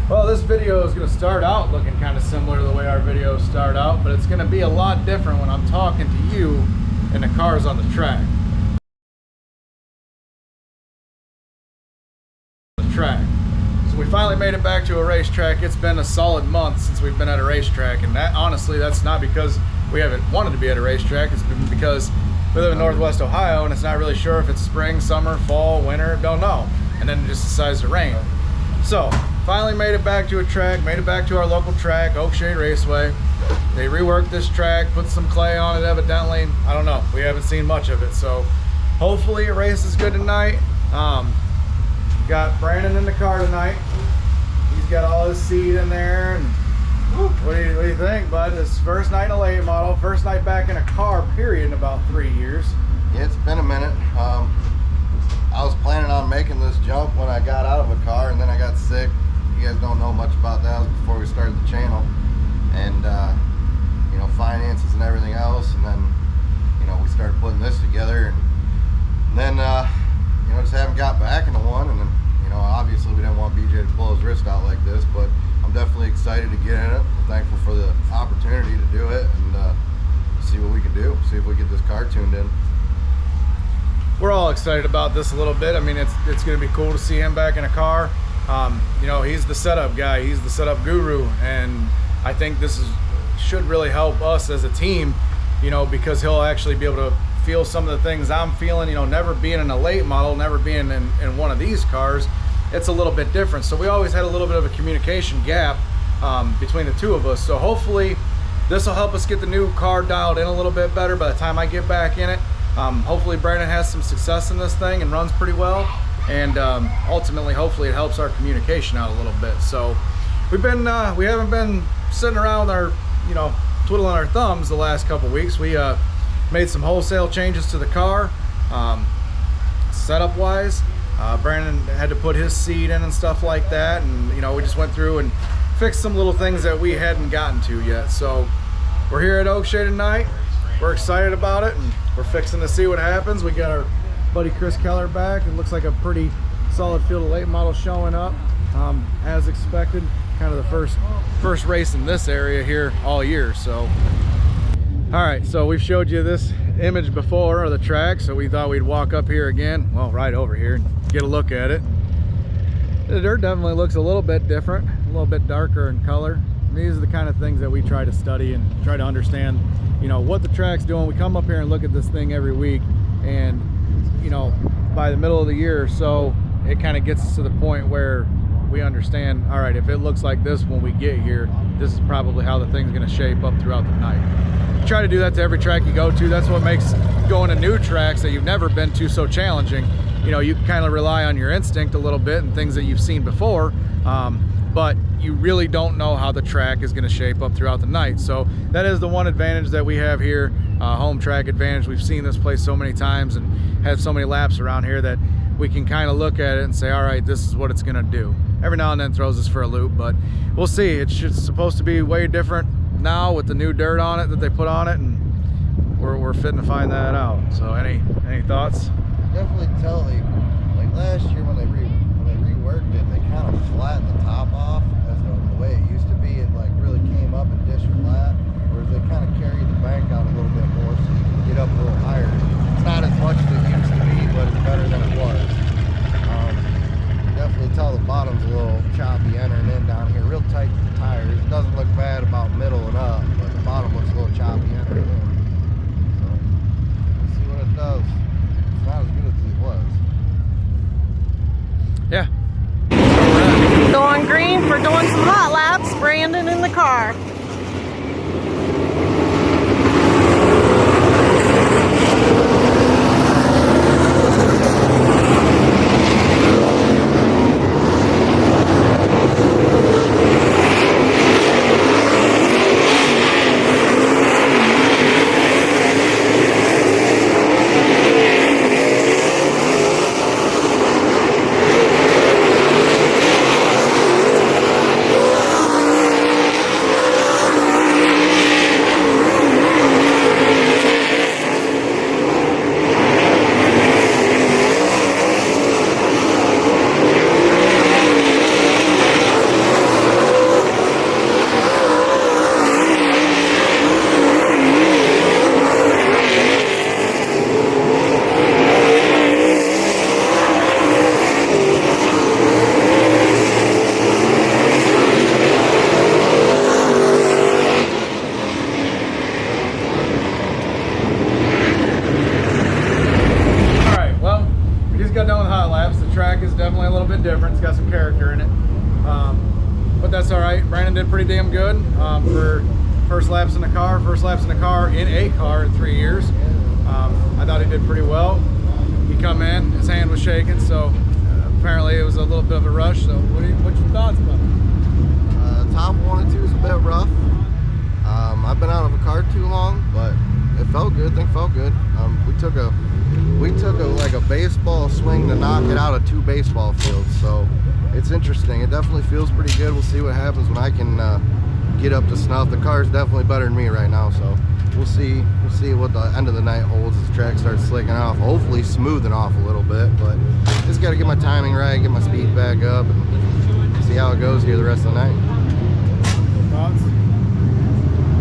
Well, this video is going to start out looking kind of similar to the way our videos start out, but it's going to be a lot different when I'm talking to you and the cars on the track. So we finally made it back to a racetrack. It's been a solid month since we've been at a racetrack, and that honestly, that's not because we haven't wanted to be at a racetrack. It's been because we live in Northwest Ohio, and it's not really sure if it's spring, summer, fall, winter, don't know. And then it just decides to rain. So finally made it back to a track, made it back to our local track, Oakshade Raceway. They reworked this track, put some clay on it evidently. I don't know, we haven't seen much of it. So hopefully it races good tonight. Got Brandon in the car tonight. He's got all his seat in there. And what do you think, bud? It's first night in a late model, first night back in a car, period, in about 3 years. Yeah, it's been a minute. I was planning on making this jump when I got out of a car, and then I got sick. You guys don't know much about that. It was before we started the channel, and you know, finances and everything else. And then, you know, we started putting this together, and then you know, just haven't got back into one. And then, you know, obviously we didn't want BJ to blow his wrist out like this, but I'm definitely excited to get in it. I'm thankful for the opportunity to do it, and see what we can do. See if we get this car tuned in. We're all excited about this a little bit. I mean, it's going to be cool to see him back in a car. You know, he's the setup guy, he's the setup guru, and I think this should really help us as a team, you know, because he'll actually be able to feel some of the things I'm feeling. You know, never being in a late model, never being in one of these cars, it's a little bit different. So we always had a little bit of a communication gap between the two of us. So hopefully this will help us get the new car dialed in a little bit better by the time I get back in it. Hopefully Brandon has some success in this thing and runs pretty well, and ultimately hopefully it helps our communication out a little bit. So we haven't been sitting around our, you know, twiddling our thumbs the last couple weeks. We made some wholesale changes to the car, setup wise. Brandon had to put his seat in and stuff like that, and you know, we just went through and fixed some little things that we hadn't gotten to yet. So we're here at Oakshade tonight. We're excited about it, and we're fixing to see what happens. We got our buddy Chris Keller back. It looks like a pretty solid field of late models showing up, as expected. Kind of the first race in this area here all year. So all right, so we've showed you this image before of the track, so we thought we'd walk up here again, well, right over here, and get a look at it. The dirt definitely looks a little bit different, a little bit darker in color. These are the kind of things that we try to study and try to understand, you know, what the track's doing. We come up here and look at this thing every week, and you know, by the middle of the year or so, it kind of gets us to the point where we understand, all right, if it looks like this when we get here, this is probably how the thing's going to shape up throughout the night. You try to do that to every track you go to. That's what makes going to new tracks that you've never been to so challenging. You know, you kind of rely on your instinct a little bit and things that you've seen before, but you really don't know how the track is going to shape up throughout the night. So that is the one advantage that we have here, home track advantage. We've seen this place so many times and had so many laps around here that we can kind of look at it and say, all right, this is what it's going to do. Every now and then throws us for a loop, but we'll see. It's supposed to be way different now with the new dirt on it that they put on it, and we're fitting to find that out. So any thoughts? Definitely tell, like last year when they reworked it, they kind of flattened the top off as the way it used to be. It like really came up and dished flat, whereas they kind of carried the bank out a little bit more so you can get up a little higher. It's not as much as it used to be, but it's better than it was. Definitely tell the bottom's a little choppy entering in down here, real tight to the tires. It doesn't look bad about middle and up, but the bottom looks a little choppy entering in. So we'll see what it does. It's not as good as it was. Yeah. Going green for door that's all right. Brandon did pretty damn good for first laps in the car in a car in 3 years. I thought he did pretty well. He come in, his hand was shaking, so apparently it was a little bit of a rush. So what's your thoughts about it? Top 1 and 2 is a bit rough. I've been out of a car too long, but it felt good. Thing felt good. We took like a baseball swing to knock it out of 2 baseball fields. So it's interesting. It definitely feels pretty good. We'll see what happens when I can get up to snuff. The car is definitely better than me right now, so we'll see what the end of the night holds as the track starts slicking off. Hopefully smoothing off a little bit, but just got to get my timing right, get my speed back up, and see how it goes here the rest of the night. Thoughts?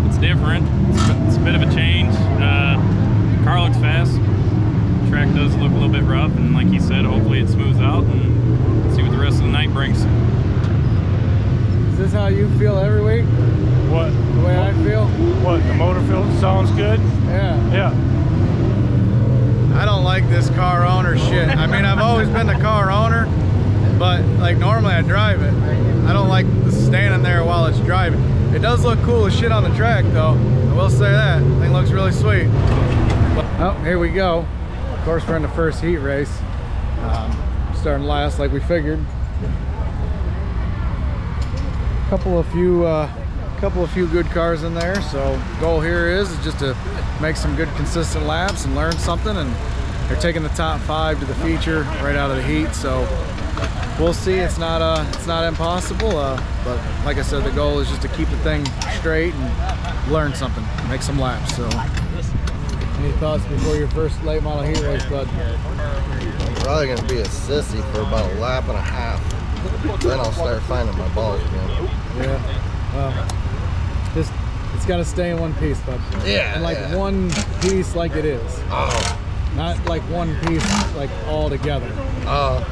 It's different. It's a bit of a change. Car looks fast. Track does look a little bit rough, and like he said, hopefully it smooths out and see what the rest of the night brings. Is this how you feel every week? What? The way I feel? What? The motor feels sounds good? Yeah. Yeah. I don't like this car owner shit. I mean, I've always been the car owner, but like normally I drive it. I don't like standing there while it's driving. It does look cool as shit on the track though. I will say that. Thing looks really sweet. Oh, here we go. Of course, we're in the first heat race. Starting last like we figured. Couple of few good cars in there, so goal here is just to make some good consistent laps and learn something, and they're taking the top 5 to the feature right out of the heat, so we'll see. It's not impossible, but like I said, the goal is just to keep the thing straight and learn something, make some laps. So any thoughts before your first late model heat race, bud? I'm probably gonna be a sissy for about a lap and a half. Then I'll start finding my balls again. Yeah. It's got to stay in one piece, bud. Yeah. And like yeah. one piece like it is. Oh. Not like one piece like all together. Oh.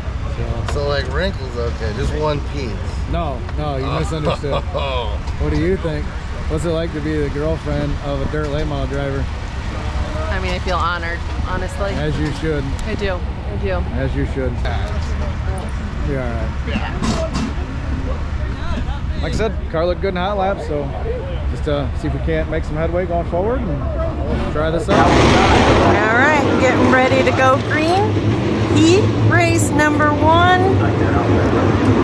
So like wrinkles, okay. Just one piece. No, you misunderstood. Oh. What do you think? What's it like to be the girlfriend of a dirt late model driver? I mean, I feel honored, honestly. As you should. I do. As you should. You're all right. Yeah. Like I said, car looked good in hot laps, so just see if we can't make some headway going forward and try this out. All right, getting ready to go green. Heat race number 1.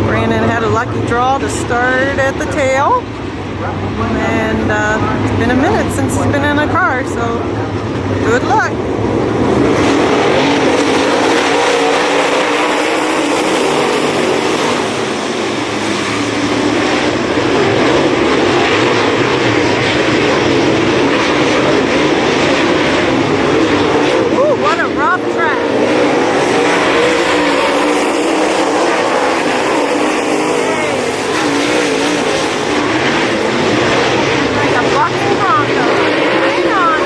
Brandon had a lucky draw to start at the tail. And it's been a minute since he's been in a car, so good luck. What a rough track. Like a bucking bronco. Hang on.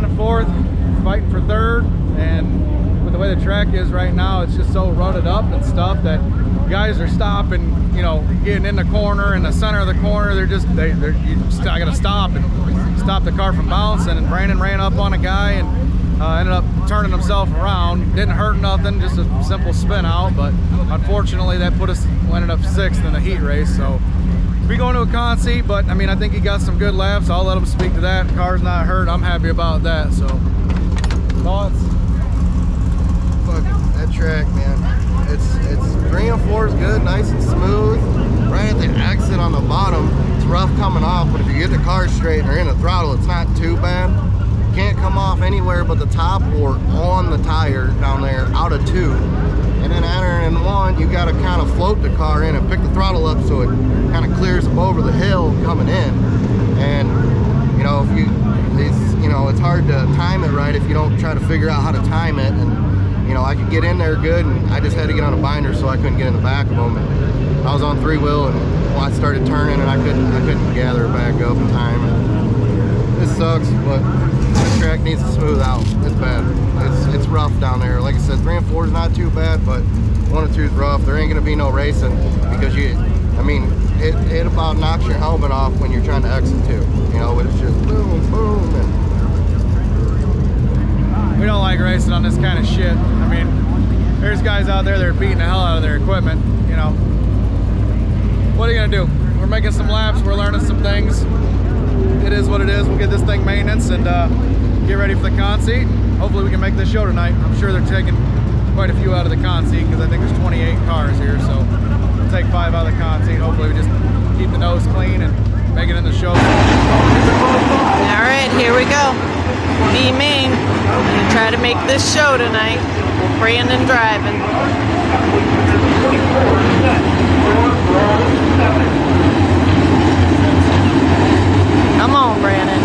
running fourth, fighting for third, and with the way the track is right now, it's just so rutted up and stuff that guys are stopping, you know, getting in the corner, in the center of the corner. You just gotta stop and stop the car from bouncing. And Brandon ran up on a guy and ended up turning himself around. Didn't hurt nothing, just a simple spin out, but unfortunately that ended up 6th in the heat race. So we going to a con seat, but I mean, I think he got some good laps. I'll let him speak to that. Car's not hurt. I'm happy about that. So thoughts? Fucking that track, man. It's 3 and 4 is good, nice and smooth. Right at the exit on the bottom, it's rough coming off, but if you get the car straight and are in the throttle, it's not too bad. Can't come off anywhere but the top or on the tire down there out of 2. And then entering in 1, you got to kind of float the car in and pick the throttle up so it kind of clears up over the hill coming in. And you know, it's hard to time it right if you don't try to figure out how to time it. And you know, I could get in there good, and I just had to get on a binder, so I couldn't get in the back of them. And I was on 3-wheel, and I started turning, and I couldn't gather it back up in time. And this sucks, but the track needs to smooth out. It's bad. It's rough down there. Like I said, 3 and 4 is not too bad, but 1 and 2 is rough. There ain't gonna be no racing because it about knocks your helmet off when you're trying to exit too. You know, it's just boom, boom, and we don't like racing on this kind of shit. I mean, there's guys out there that are beating the hell out of their equipment, you know. What are you gonna do? We're making some laps, we're learning some things. It is what it is. We'll get this thing maintenance and get ready for the con seat. Hopefully we can make this show tonight. I'm sure they're taking quite a few out of the con seat because I think there's 28 cars here, so we'll take 5 out of the con seat. Hopefully we just keep the nose clean and make it in the show. All right, here we go. B-Main. Gonna try to make this show tonight. Brandon driving. Come on, Brandon.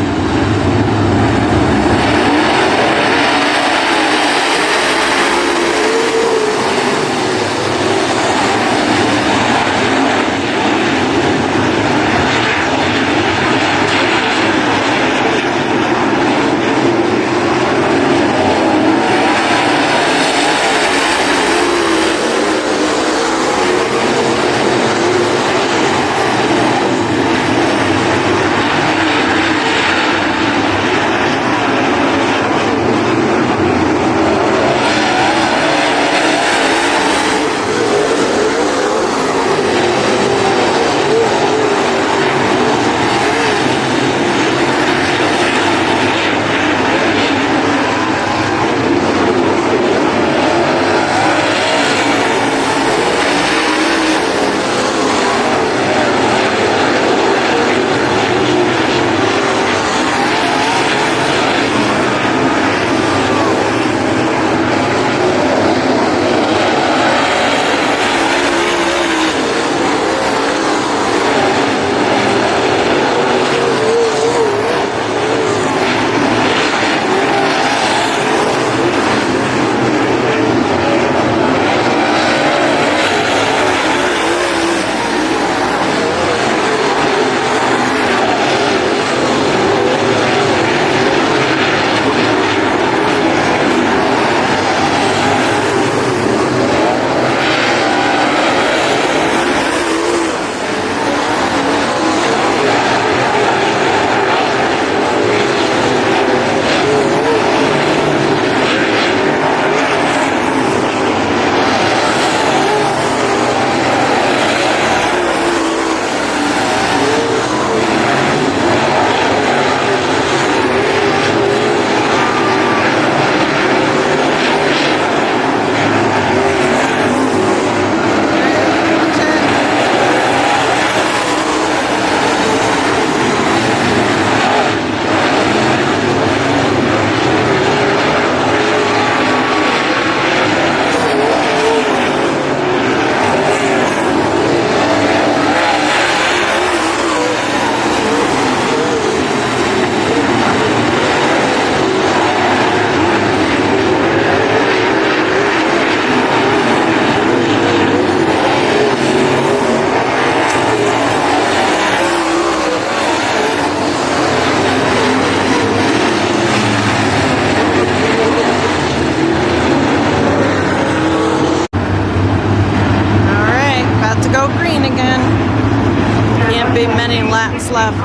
be many laps left.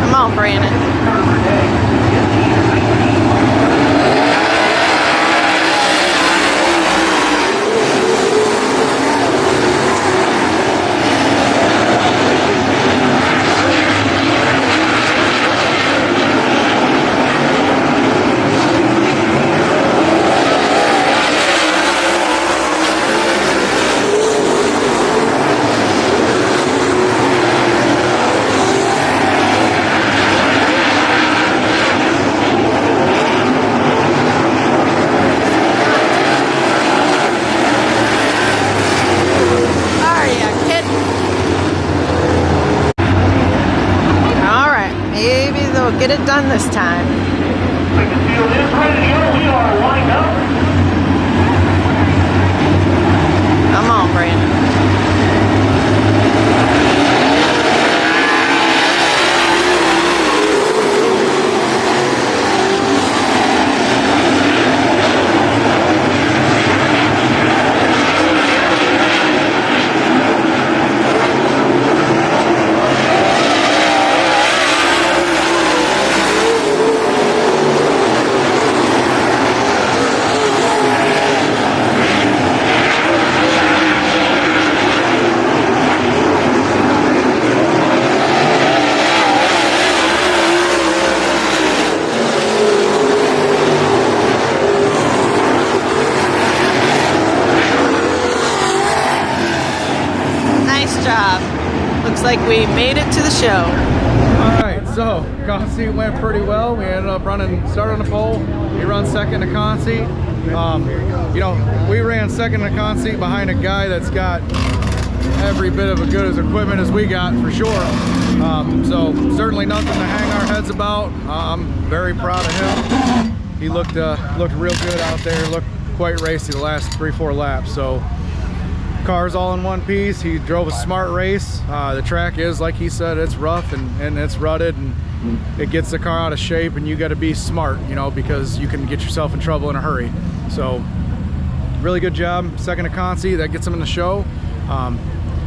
Come on, Brandon. Get it done this time. Come on, Brandon. Like we made it to the show. Alright, so Consi went pretty well. We ended up started on the pole. We run second to Consi. You know, we ran second to Consi behind a guy that's got every bit of as good as equipment as we got, for sure. So certainly nothing to hang our heads about. I'm very proud of him. He looked real good out there, looked quite racy the last 3-4 laps. So car's all in one piece. He drove a smart race. The track is, like he said, it's rough and it's rutted, and it gets the car out of shape, and you got to be smart, you know, because you can get yourself in trouble in a hurry. So really good job, second to Consi. That gets him in the show.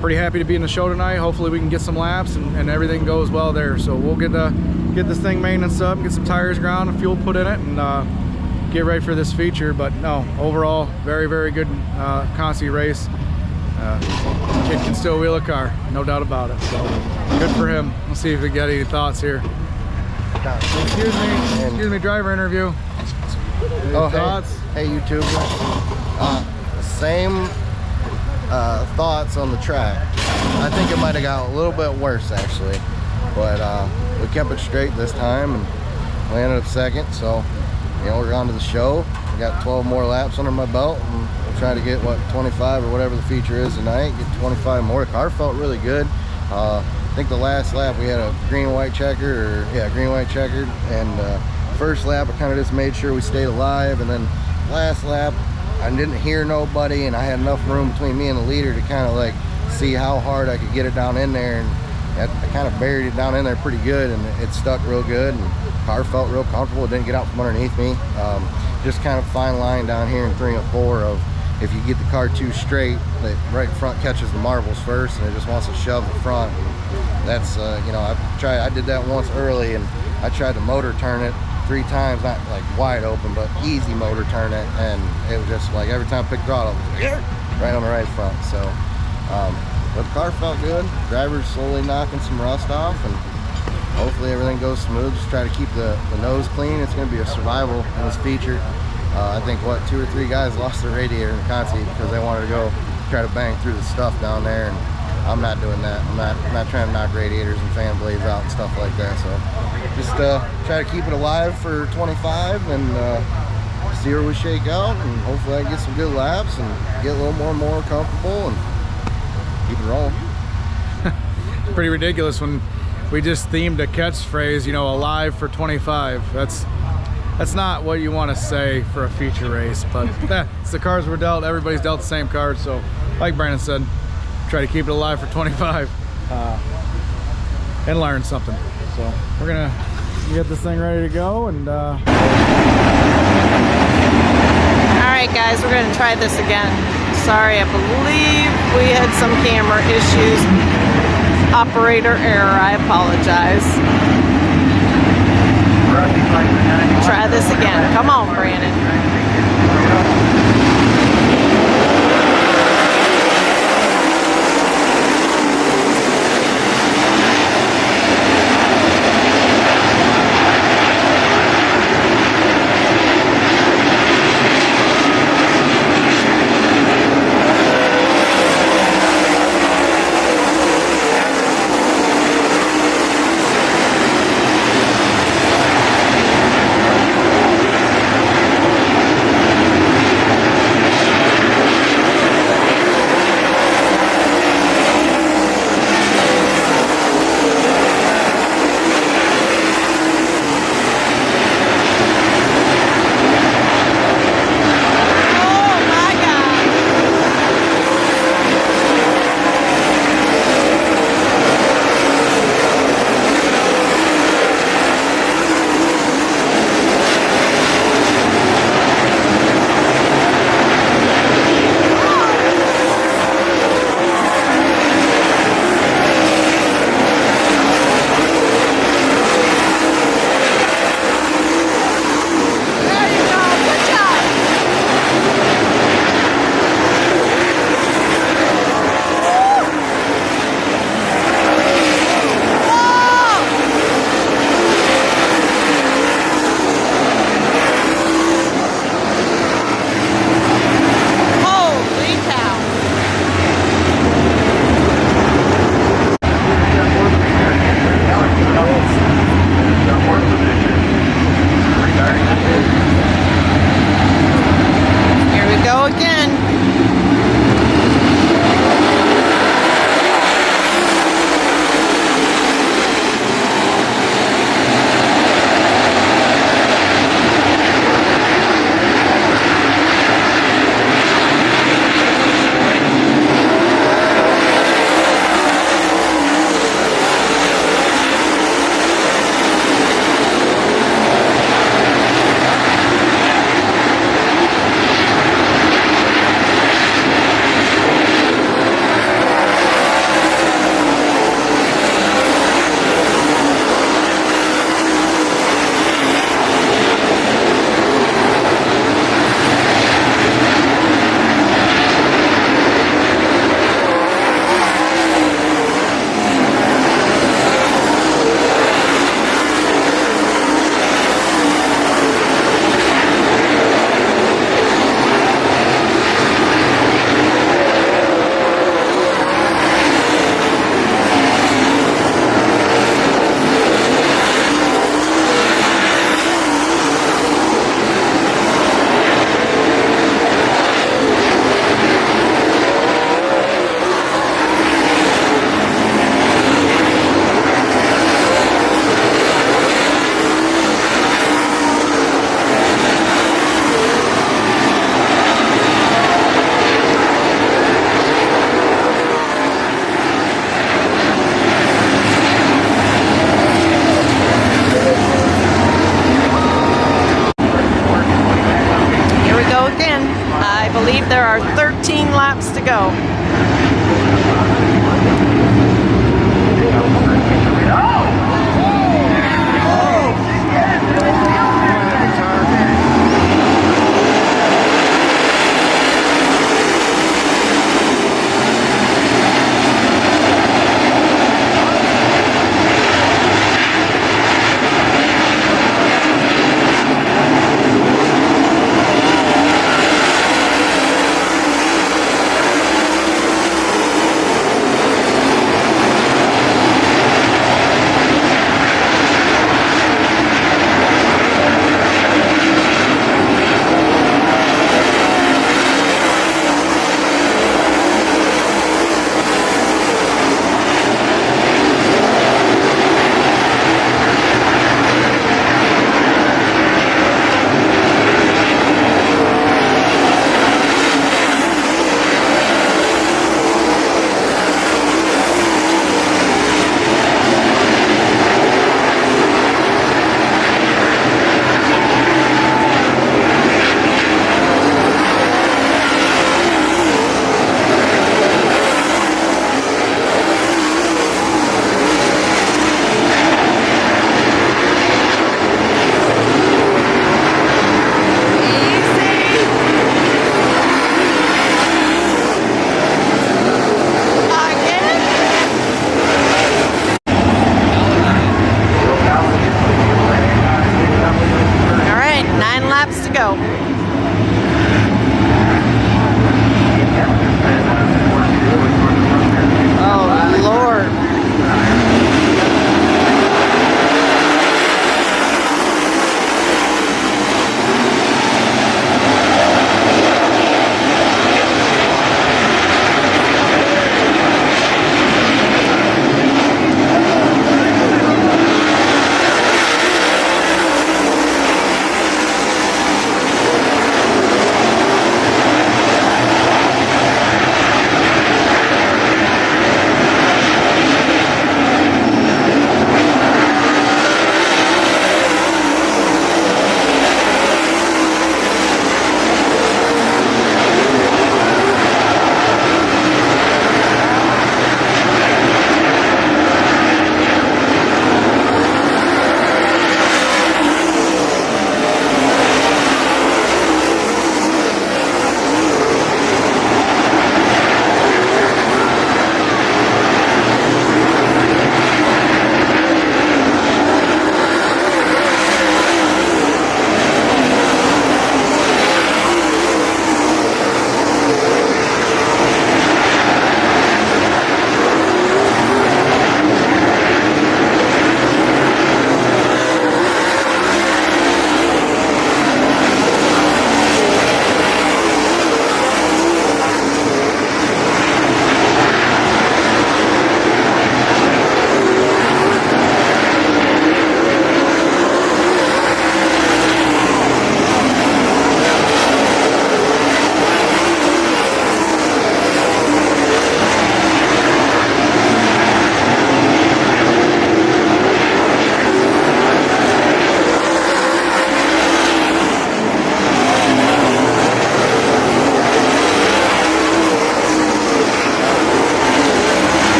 Pretty happy to be in the show tonight. Hopefully we can get some laps and everything goes well there. So we'll get this thing maintenance up, get some tires ground and fuel put in it, and get ready for this feature. But no, overall very, very good Consi race. Kid can still wheel a car, no doubt about it. So good for him. Let's see if we get any thoughts here. Excuse me, driver interview. Oh, thoughts? Hey YouTuber. Same thoughts on the track. I think it might have got a little bit worse actually, but we kept it straight this time and we ended up second. So, you know, we're on to the show. We got 12 more laps under my belt, and we'll try to get, what, 25 or whatever the feature is tonight. Get 25 more. The car felt really good. I think the last lap we had a green-white checkered, green-white checkered, and first lap I kind of just made sure we stayed alive, and then last lap I didn't hear nobody, and I had enough room between me and the leader to kind of like see how hard I could get it down in there, and I kind of buried it down in there pretty good, and it stuck real good, and the car felt real comfortable. It didn't get out from underneath me. Just kind of fine line down here in 3 and 4 of, if you get the car too straight, the right front catches the marbles first, and it just wants to shove the front. And that's you know, I did that once early, and I tried to motor turn it 3 times, not like wide open, but easy motor turn it, and it was just like every time I picked throttle, right on the right front. So but the car felt good. Driver's slowly knocking some rust off, and hopefully everything goes smooth. Just try to keep the nose clean. It's going to be a survival in this feature. I think, what, 2 or 3 guys lost their radiator in the Consi because they wanted to go try to bang through the stuff down there, and I'm not doing that. I'm not trying to knock radiators and fan blades out and stuff like that. So just try to keep it alive for 25 and see where we shake out, and hopefully I get some good laps and get a little more comfortable and keep it rolling. It's pretty ridiculous when we just themed a catchphrase, you know, alive for 25. That's not what you want to say for a feature race, but it's the cards we're dealt. Everybody's dealt the same cards, so like Brandon said, try to keep it alive for 25 and learn something. So we're gonna get this thing ready to go, and all right guys, we're gonna try this again. sorry. I believe we had some camera issues. Operator error. I apologize. Try this again. Come on, Brandon.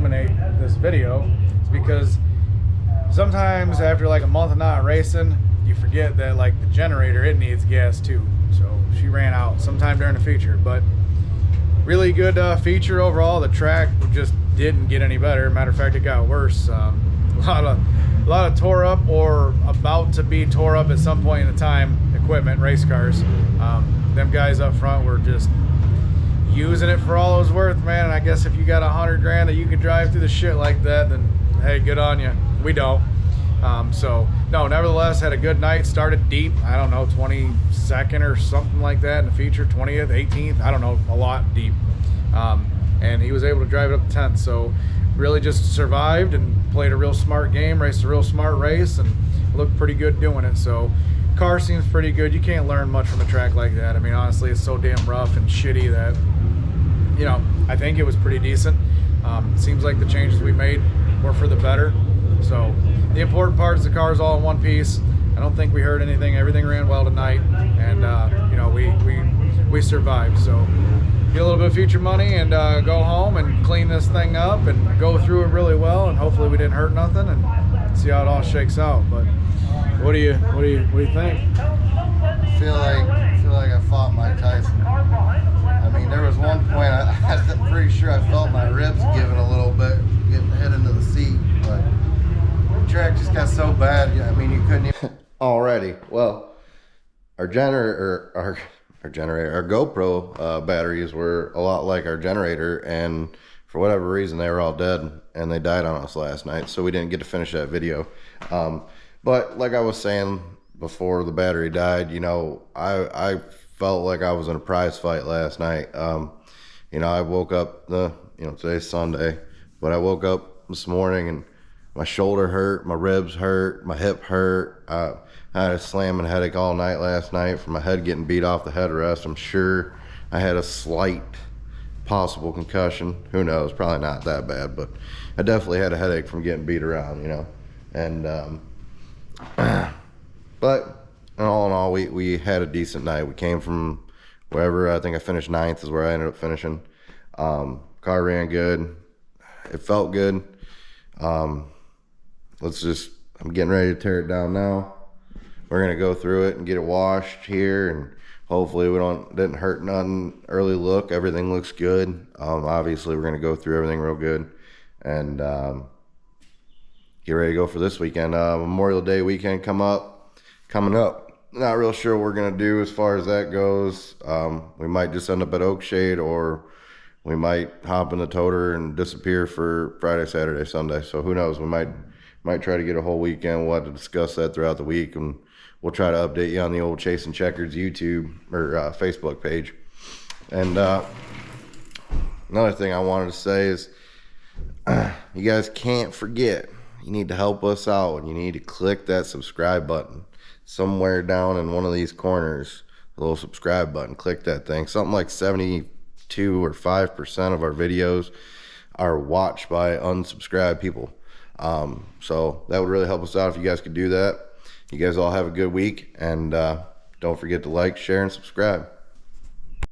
illuminate this video is because sometimes after like a month of not racing, you forget that like the generator, it needs gas too. So she ran out sometime during the feature, but really good feature overall. The track just didn't get any better. Matter of fact, it got worse. A lot of tore up or about to be tore up at some point in the time equipment, race cars. Them guys up front were just using it for all it was worth, man. And I guess if you got 100 grand that you could drive through the shit like that, then hey, good on you. We don't. So no, nevertheless, had a good night. Started deep, I don't know, 22nd or something like that in the feature, 20th, 18th, I don't know, a lot deep. And he was able to drive it up to 10th. So really just survived and played a real smart game, raced a real smart race, and looked pretty good doing it. So car seems pretty good. You can't learn much from a track like that. I mean, honestly, it's so damn rough and shitty that, you know, I think it was pretty decent. Seems like the changes we made were for the better. So the important part is the car's all in one piece. I don't think we heard anything. Everything ran well tonight, and you know, we survived. So get a little bit of future money and go home and clean this thing up and go through it really well, and hopefully we didn't hurt nothing, and see how it all shakes out. But what do you think? I feel like I fought Mike Tyson. I mean, there was one point I'm pretty sure I felt my ribs giving a little bit, getting head into the seat, but the track just got so bad. I mean, you couldn't even. Alrighty, well, our GoPro batteries were a lot like our generator, and for whatever reason they were all dead, and they died on us last night, so we didn't get to finish that video. But like I was saying before the battery died, you know, I felt like I was in a prize fight last night. You know, I woke up today's Sunday, but I woke up this morning and my shoulder hurt, my ribs hurt, my hip hurt. I had a slamming headache all night last night from my head getting beat off the headrest. I'm sure I had a slight possible concussion. Who knows? Probably not that bad, but I definitely had a headache from getting beat around, you know. And but all in all, we had a decent night. We came from wherever. I think I finished 9th is where I ended up finishing. Car ran good. It felt good. I'm getting ready to tear it down now. We're gonna go through it and get it washed here, and hopefully didn't hurt nothing. Early look, everything looks good. Obviously we're gonna go through everything real good and get ready to go for this weekend. Memorial Day weekend coming up. Not real sure what we're gonna do as far as that goes. We might just end up at Oakshade, or we might hop in the toter and disappear for Friday, Saturday, Sunday. So who knows? We might try to get a whole weekend. We'll have to discuss that throughout the week, and we'll try to update you on the old Chasing Checkers YouTube or Facebook page. And another thing I wanted to say is you guys can't forget, you need to help us out, and you need to click that subscribe button somewhere down in one of these corners. A little subscribe button, click that thing. Something like 72 or 5% of our videos are watched by unsubscribed people. So that would really help us out if you guys could do that. You guys all have a good week, and don't forget to like, share, and subscribe.